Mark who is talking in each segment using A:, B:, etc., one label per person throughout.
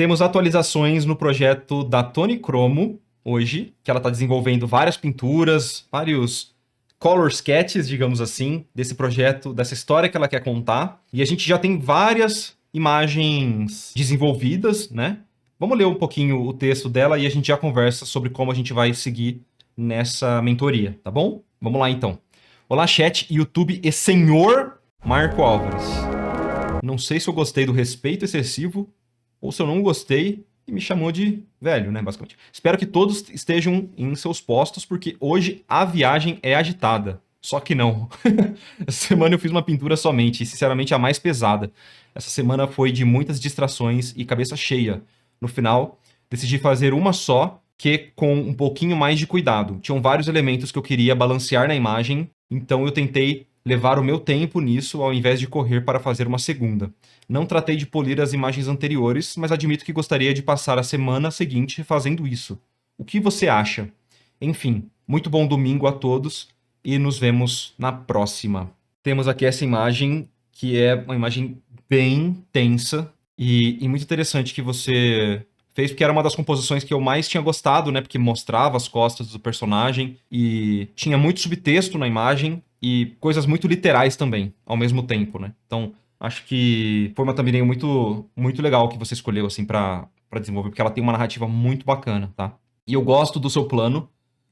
A: Temos atualizações no projeto da Tony Cromo hoje, que ela está desenvolvendo várias pinturas, vários color sketches, digamos assim, desse projeto, dessa história que ela quer contar. E a gente já tem várias imagens desenvolvidas, né? Vamos ler um pouquinho o texto dela e a gente já conversa sobre como a gente vai seguir nessa mentoria, tá bom? Vamos lá então. Olá, chat, YouTube e senhor Marco Álvares. Não sei se eu gostei do respeito excessivo ou se eu não gostei e me chamou de velho, né, basicamente. Espero que todos estejam em seus postos, porque hoje a viagem é agitada. Só que não. Essa semana eu fiz uma pintura somente, e sinceramente a mais pesada. Essa semana foi de muitas distrações e cabeça cheia. No final, decidi fazer uma só, que com um pouquinho mais de cuidado. Tinham vários elementos que eu queria balancear na imagem, então eu tentei levar o meu tempo nisso ao invés de correr para fazer uma segunda. Não tratei de polir as imagens anteriores, mas admito que gostaria de passar a semana seguinte fazendo isso. O que você acha? Enfim, muito bom domingo a todos e nos vemos na próxima. Temos aqui essa imagem, que é uma imagem bem tensa e muito interessante que você fez, porque era uma das composições que eu mais tinha gostado, né? Porque mostrava as costas do personagem e tinha muito subtexto na imagem e coisas muito literais também, ao mesmo tempo, né? Então, acho que foi uma thumbnail muito legal que você escolheu, assim, pra desenvolver, porque ela tem uma narrativa muito bacana, tá? E eu gosto do seu plano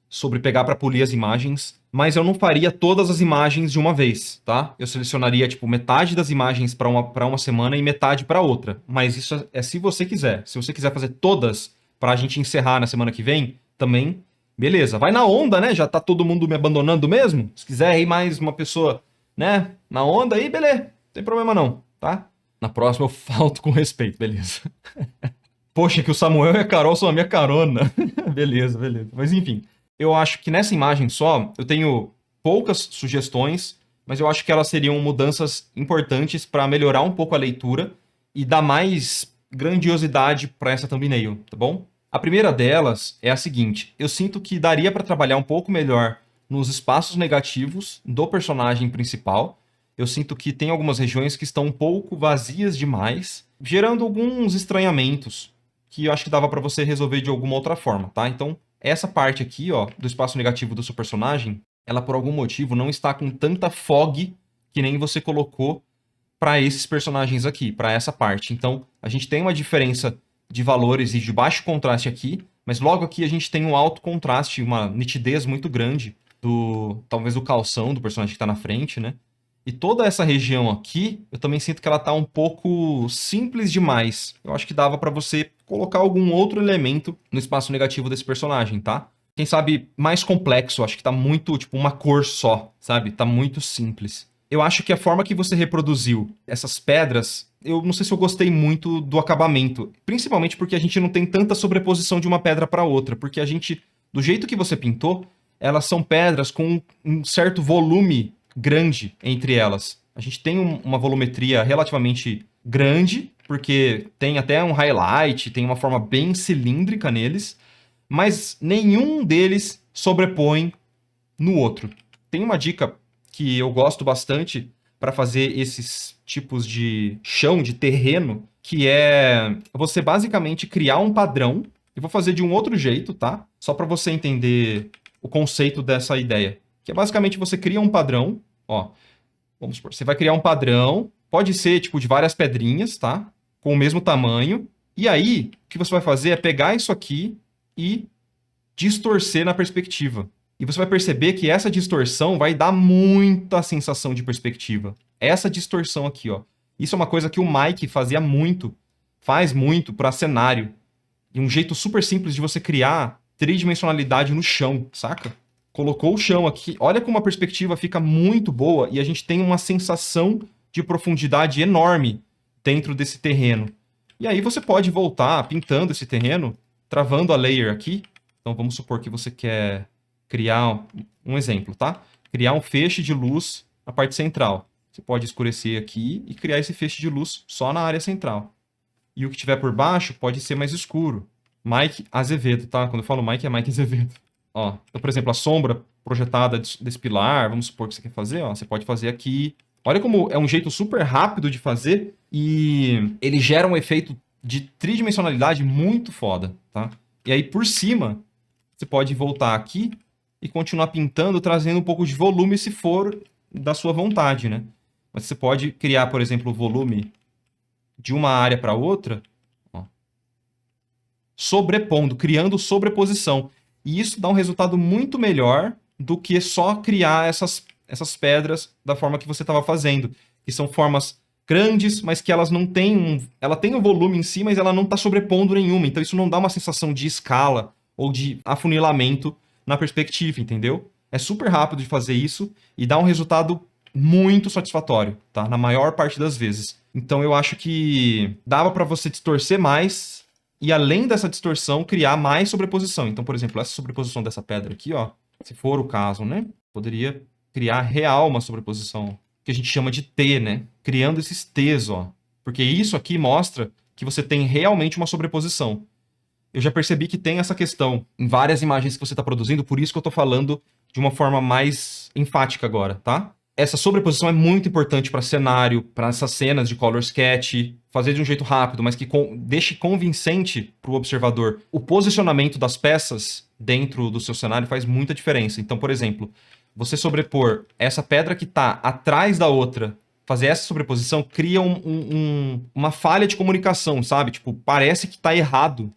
A: sobre pegar para polir as imagens, mas eu não faria todas as imagens de uma vez, tá? Eu selecionaria, tipo, metade das imagens para uma semana e metade para outra. Mas isso é se você quiser. Se você quiser fazer todas para a gente encerrar na semana que vem, também, beleza. Vai na onda, né? Já tá todo mundo me abandonando mesmo. Se quiser ir mais uma pessoa, né, na onda aí, beleza. Não tem problema não, tá? Na próxima eu falto com respeito, beleza. Poxa, que o Samuel e a Carol são a minha carona. Beleza, beleza. Mas enfim, eu acho que nessa imagem só, eu tenho poucas sugestões, mas eu acho que elas seriam mudanças importantes para melhorar um pouco a leitura e dar mais grandiosidade para essa thumbnail, tá bom? A primeira delas é a seguinte: eu sinto que daria para trabalhar um pouco melhor nos espaços negativos do personagem principal. Eu sinto que tem algumas regiões que estão um pouco vazias demais, gerando alguns estranhamentos que eu acho que dava para você resolver de alguma outra forma, tá? Então, essa parte aqui, ó, do espaço negativo do seu personagem, ela por algum motivo não está com tanta fog que nem você colocou para esses personagens aqui, para essa parte. Então, a gente tem uma diferença de valores e de baixo contraste aqui, mas logo aqui a gente tem um alto contraste, uma nitidez muito grande do, talvez, do calção do personagem que está na frente, né? E toda essa região aqui, eu também sinto que ela tá um pouco simples demais. Eu acho que dava para você colocar algum outro elemento no espaço negativo desse personagem, tá? Quem sabe mais complexo, acho que tá muito, tipo, uma cor só, sabe? Tá muito simples. Eu acho que a forma que você reproduziu essas pedras, eu não sei se eu gostei muito do acabamento. Principalmente porque a gente não tem tanta sobreposição de uma pedra para outra. Porque a gente, do jeito que você pintou, elas são pedras com um certo volume grande entre elas. A gente tem uma volumetria relativamente grande, porque tem até um highlight, tem uma forma bem cilíndrica neles, mas nenhum deles sobrepõe no outro. Tem uma dica que eu gosto bastante para fazer esses tipos de chão, de terreno, que é você basicamente criar um padrão. Eu vou fazer de um outro jeito, tá? Só para você entender o conceito dessa ideia. Que é basicamente você cria um padrão, ó. Vamos supor, você vai criar um padrão, pode ser tipo de várias pedrinhas, tá? Com o mesmo tamanho. E aí, o que você vai fazer é pegar isso aqui e distorcer na perspectiva. E você vai perceber que essa distorção vai dar muita sensação de perspectiva. Essa distorção aqui, ó. Isso é uma coisa que o Mike fazia muito, faz muito para cenário. E um jeito super simples de você criar tridimensionalidade no chão, saca? Colocou o chão aqui, olha como a perspectiva fica muito boa e a gente tem uma sensação de profundidade enorme dentro desse terreno. E aí você pode voltar pintando esse terreno, travando a layer aqui. Então vamos supor que você quer criar um exemplo, tá? Criar um feixe de luz na parte central. Você pode escurecer aqui e criar esse feixe de luz só na área central. E o que tiver por baixo pode ser mais escuro. Mike Azevedo, tá? Quando eu falo Mike, é Mike Azevedo. Ó, então, por exemplo, a sombra projetada desse pilar, vamos supor que você quer fazer, ó, você pode fazer aqui. Olha como é um jeito super rápido de fazer e ele gera um efeito de tridimensionalidade muito foda, tá? E aí, por cima, você pode voltar aqui e continuar pintando, trazendo um pouco de volume, se for da sua vontade, né? Mas você pode criar, por exemplo, o volume de uma área para outra, ó, sobrepondo, criando sobreposição. E isso dá um resultado muito melhor do que só criar essas pedras da forma que você estava fazendo, que são formas grandes, mas que elas não têm ela tem um volume em si, mas ela não está sobrepondo nenhuma. Então isso não dá uma sensação de escala ou de afunilamento na perspectiva, entendeu? É super rápido de fazer isso e dá um resultado muito satisfatório, tá? Na maior parte das vezes. Então eu acho que dava para você distorcer mais e além dessa distorção criar mais sobreposição. Então, por exemplo, essa sobreposição dessa pedra aqui, ó, se for o caso, né, poderia criar real uma sobreposição que a gente chama de T, né? Criando esses T's, ó. Porque isso aqui mostra que você tem realmente uma sobreposição. Eu já percebi que tem essa questão em várias imagens que você está produzindo, por isso que eu estou falando de uma forma mais enfática agora, tá? Essa sobreposição é muito importante para cenário, para essas cenas de color sketch, fazer de um jeito rápido, mas que deixe convincente para o observador. O posicionamento das peças dentro do seu cenário faz muita diferença. Então, por exemplo, você sobrepor essa pedra que está atrás da outra, fazer essa sobreposição, cria uma falha de comunicação, sabe? Tipo, parece que está errado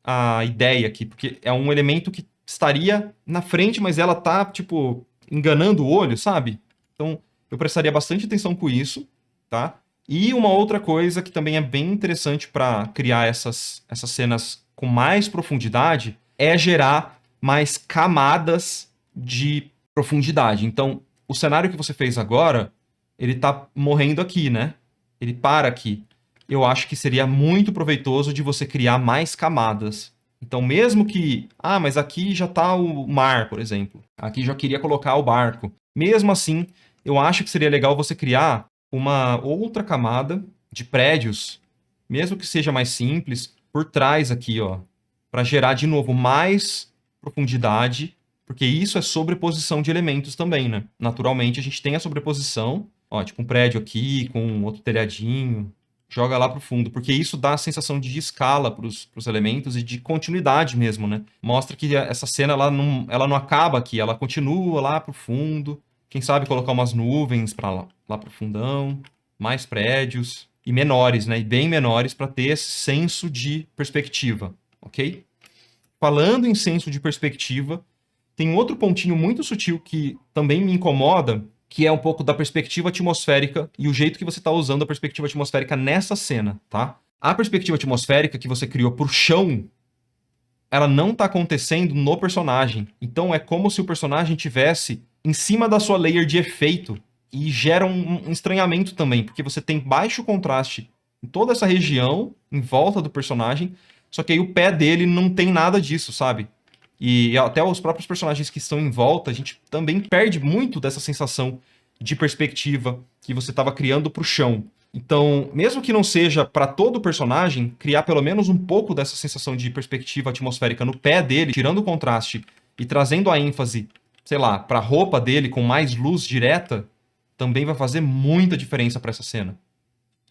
A: a ideia aqui, porque é um elemento que estaria na frente, mas ela tá, tipo, enganando o olho, sabe? Então, eu prestaria bastante atenção com isso, tá? E uma outra coisa que também é bem interessante para criar essas cenas com mais profundidade é gerar mais camadas de profundidade. Então, o cenário que você fez agora, ele tá morrendo aqui, né? Ele para aqui. Eu acho que seria muito proveitoso de você criar mais camadas. Então, mesmo que... Ah, mas aqui já está o mar, por exemplo. Aqui já queria colocar o barco. Mesmo assim, eu acho que seria legal você criar uma outra camada de prédios, mesmo que seja mais simples, por trás aqui, ó, para gerar, de novo, mais profundidade, porque isso é sobreposição de elementos também, né? Naturalmente, a gente tem a sobreposição, ó, tipo um prédio aqui com outro telhadinho, joga lá pro fundo, porque isso dá a sensação de escala pros elementos e de continuidade mesmo, né? Mostra que essa cena ela não acaba aqui, ela continua lá pro fundo. Quem sabe colocar umas nuvens para lá pro fundão, mais prédios e menores, né? E bem menores para ter esse senso de perspectiva, ok? Falando em senso de perspectiva, tem um outro pontinho muito sutil que também me incomoda, que é um pouco da perspectiva atmosférica e o jeito que você está usando a perspectiva atmosférica nessa cena, tá? A perspectiva atmosférica que você criou pro chão, ela não está acontecendo no personagem. Então é como se o personagem tivesse em cima da sua layer de efeito e gera um estranhamento também, porque você tem baixo contraste em toda essa região em volta do personagem, só que aí o pé dele não tem nada disso, sabe? E até os próprios personagens que estão em volta, a gente também perde muito dessa sensação de perspectiva que você estava criando para o chão. Então, mesmo que não seja para todo o personagem, criar pelo menos um pouco dessa sensação de perspectiva atmosférica no pé dele, tirando o contraste e trazendo a ênfase, sei lá, para a roupa dele com mais luz direta, também vai fazer muita diferença para essa cena.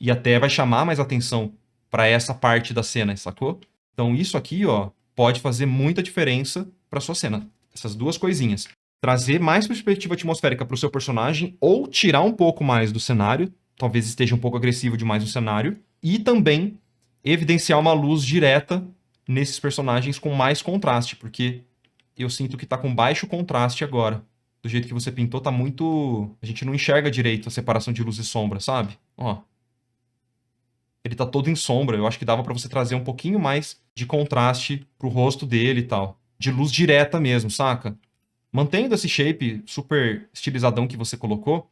A: E até vai chamar mais atenção para essa parte da cena, sacou? Então, isso aqui, ó, pode fazer muita diferença para sua cena. Essas duas coisinhas. Trazer mais perspectiva atmosférica para o seu personagem ou tirar um pouco mais do cenário, talvez esteja um pouco agressivo demais no cenário, e também evidenciar uma luz direta nesses personagens com mais contraste, porque eu sinto que tá com baixo contraste agora. Do jeito que você pintou, tá muito... A gente não enxerga direito a separação de luz e sombra, sabe? Ó. Ele tá todo em sombra. Eu acho que dava pra você trazer um pouquinho mais de contraste pro rosto dele e tal. De luz direta mesmo, saca? Mantendo esse shape super estilizadão que você colocou,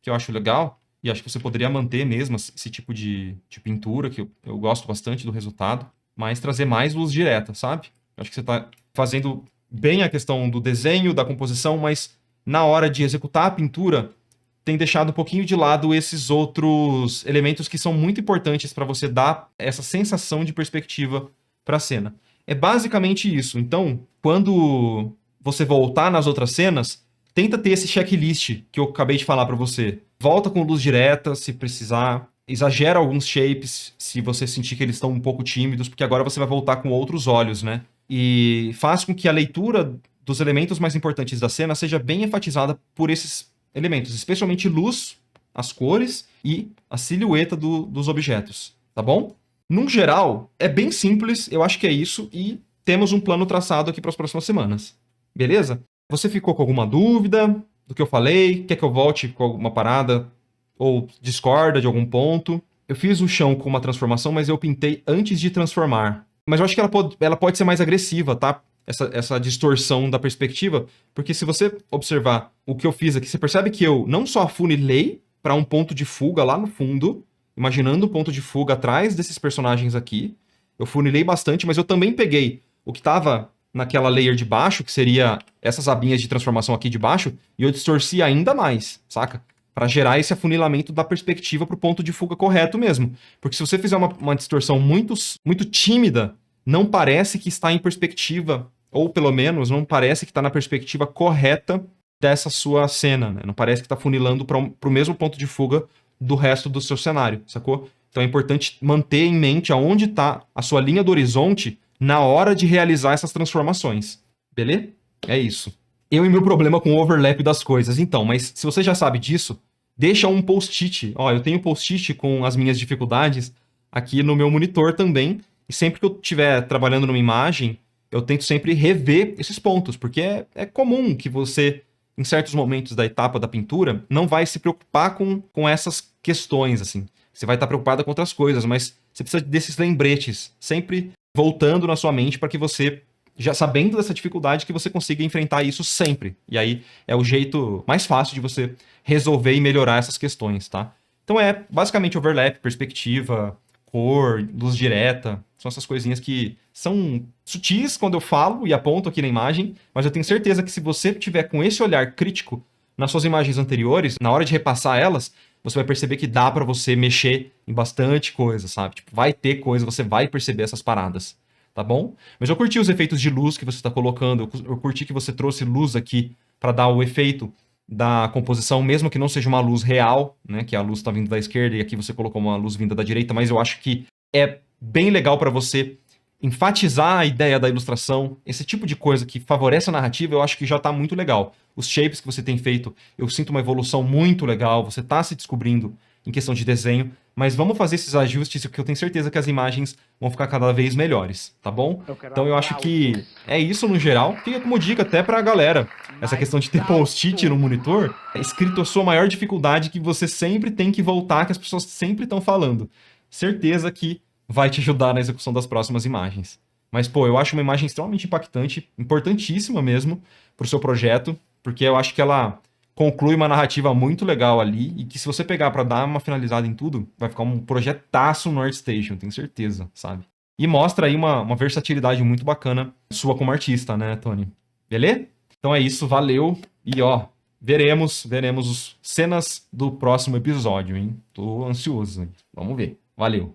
A: que eu acho legal, e acho que você poderia manter mesmo esse tipo de pintura, que eu gosto bastante do resultado, mas trazer mais luz direta, sabe? Eu acho que você tá fazendo bem a questão do desenho, da composição, mas na hora de executar a pintura, tem deixado um pouquinho de lado esses outros elementos que são muito importantes para você dar essa sensação de perspectiva para a cena. É basicamente isso. Então, quando você voltar nas outras cenas, tenta ter esse checklist que eu acabei de falar para você. Volta com luz direta, se precisar. exagera alguns shapes se você sentir que eles estão um pouco tímidos, porque agora você vai voltar com outros olhos, né? E faz com que a leitura dos elementos mais importantes da cena seja bem enfatizada por esses elementos, especialmente luz, as cores e a silhueta dos objetos, tá bom? Num geral, é bem simples, eu acho que é isso, e temos um plano traçado aqui para as próximas semanas. Beleza? Você ficou com alguma dúvida do que eu falei? Quer que eu volte com alguma parada? Ou discorda de algum ponto? Eu fiz o chão com uma transformação, mas eu pintei antes de transformar. Mas eu acho que ela pode ser mais agressiva, tá? Essa distorção da perspectiva. Porque se você observar o que eu fiz aqui, você percebe que eu não só afunilei para um ponto de fuga lá no fundo, imaginando o ponto de fuga atrás desses personagens aqui. Eu funilei bastante, mas eu também peguei o que estava naquela layer de baixo, que seria essas abinhas de transformação aqui de baixo, e eu distorci ainda mais, saca? Para gerar esse afunilamento da perspectiva para o ponto de fuga correto mesmo. Porque se você fizer uma distorção muito, muito tímida, não parece que está em perspectiva, ou pelo menos não parece que está na perspectiva correta dessa sua cena, né? Não parece que está funilando para o mesmo ponto de fuga do resto do seu cenário, sacou? Então é importante manter em mente aonde está a sua linha do horizonte na hora de realizar essas transformações. Beleza? É isso. Eu e meu problema com o overlap das coisas. Então, mas se você já sabe disso, deixa um post-it. Ó, eu tenho post-it com as minhas dificuldades aqui no meu monitor também. E sempre que eu estiver trabalhando numa imagem, eu tento sempre rever esses pontos, porque é comum que você, em certos momentos da etapa da pintura, não vai se preocupar com essas questões, assim. Você vai estar preocupado com outras coisas, mas você precisa desses lembretes, sempre voltando na sua mente para que você, já sabendo dessa dificuldade, que você consiga enfrentar isso sempre. E aí é o jeito mais fácil de você resolver e melhorar essas questões, tá? Então é basicamente overlap, perspectiva, cor, luz direta, são essas coisinhas que são sutis quando eu falo e aponto aqui na imagem, mas eu tenho certeza que se você tiver com esse olhar crítico nas suas imagens anteriores, na hora de repassar elas, você vai perceber que dá pra você mexer em bastante coisa, sabe? Tipo, vai ter coisa, você vai perceber essas paradas, tá bom? Mas eu curti os efeitos de luz que você tá colocando, eu curti que você trouxe luz aqui pra dar o efeito da composição, mesmo que não seja uma luz real, né? Que a luz tá vindo da esquerda e aqui você colocou uma luz vinda da direita, mas eu acho que é bem legal pra você enfatizar a ideia da ilustração, esse tipo de coisa que favorece a narrativa, eu acho que já está muito legal. Os shapes que você tem feito, eu sinto uma evolução muito legal, você está se descobrindo em questão de desenho, mas vamos fazer esses ajustes que eu tenho certeza que as imagens vão ficar cada vez melhores, tá bom? Então eu acho que é isso no geral. Fica como dica até pra galera, essa questão de ter post-it no monitor, é escrito a sua maior dificuldade que você sempre tem que voltar, que as pessoas sempre estão falando. Certeza que vai te ajudar na execução das próximas imagens. Mas, pô, eu acho uma imagem extremamente impactante, importantíssima mesmo pro seu projeto, porque eu acho que ela conclui uma narrativa muito legal ali e que se você pegar pra dar uma finalizada em tudo, vai ficar um projetaço no ArtStation, tenho certeza, sabe? E mostra aí uma versatilidade muito bacana sua como artista, né, Tony? Beleza? Então é isso, valeu. E ó, veremos cenas do próximo episódio, hein? Tô ansioso, hein? Vamos ver. Valeu.